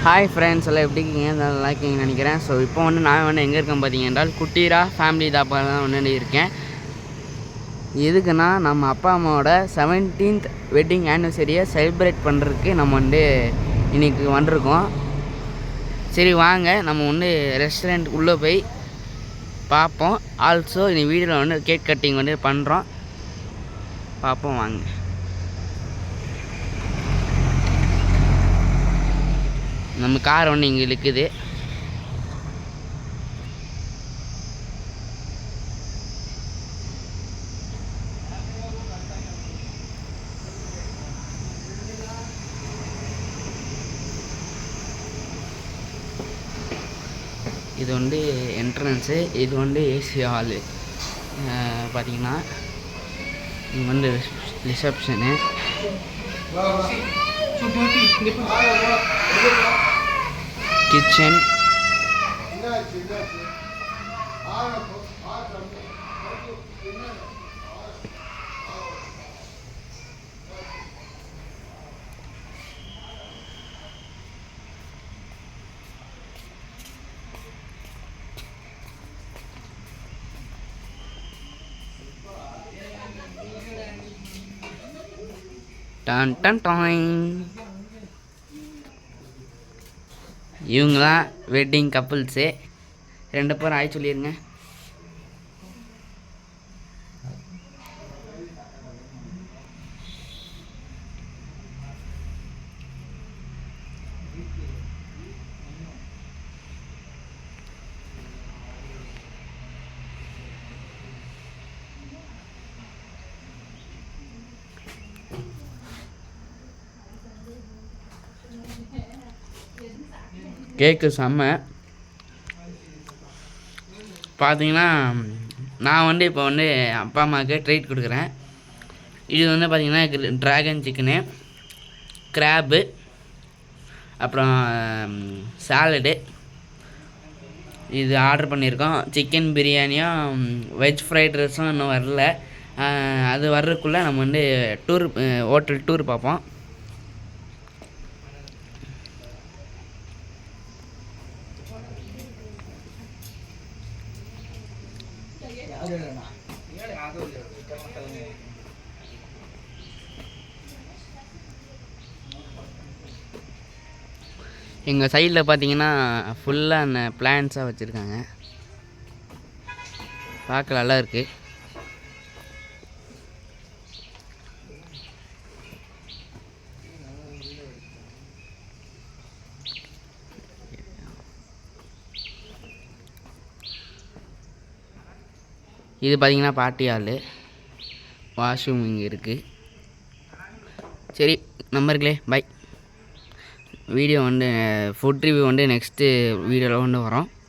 Hi friends எல்லாம் எப்படி இருக்கீங்க? நல்லா இருக்கீங்கன்னு நினைக்கிறேன். ஸோ இப்போ நான் எங்கே இருக்கேன் பார்த்தீங்க என்றால் குட்டீரா ஃபேமிலி தாப்பா தான் இருக்கேன். எதுக்குன்னா நம்ம அப்பா அம்மாவோட 17th வெட்டிங் ஆனிவர்சரியை செலிப்ரேட் பண்ணுறதுக்கு நம்ம இன்றைக்கி வந்திருக்கோம். சரி வாங்க நம்ம ரெஸ்டாரண்ட் உள்ளே போய் பார்ப்போம். ஆல்சோ இந்த வீடியோவில் கேக் கட்டிங் பண்ணுறோம். பார்ப்போம் வாங்க. நம்ம கார் இங்கே இருக்குது. இது என்ட்ரன்ஸு, இது ஏசி ஹாலு. பார்த்தீங்கன்னா இது ரிசப்ஷனு. கிச்சன், டன் டன் டாய். இவங்களாம் வெட்டிங் கப்புள்ஸு. 2 பேரும் ஆய் சொல்லிடுங்க. கேக்கு செம்ம. பார்த்தீங்கன்னா நான் இப்போ அப்பா அம்மாவுக்கு ட்ரீட் கொடுக்குறேன். இது பார்த்தீங்கன்னா ட்ராகன் சிக்கனு, கிராப்பு, அப்புறம் சாலடு. இது ஆர்டர் பண்ணியிருக்கோம். சிக்கன் பிரியாணியும் வெஜ் ஃப்ரைட் ரைஸும் இன்னும் வரல. அது வர்றதுக்குள்ளே நம்ம ஹோட்டல் டூர் பார்ப்போம். எங்கள் சைடில் பார்த்தீங்கன்னா ஃபுல்லாக அந்த பிளான்ஸாக வச்சுருக்காங்க. பார்க்க நல்லா இருக்குது. இது பார்த்தீங்கன்னா பார்ட்டி ஹாலு, வாஷ்ரூம் இங்கே இருக்குது. சரி நம்பர்களே, bye. Video food review next வீடியோவில் வரோம்.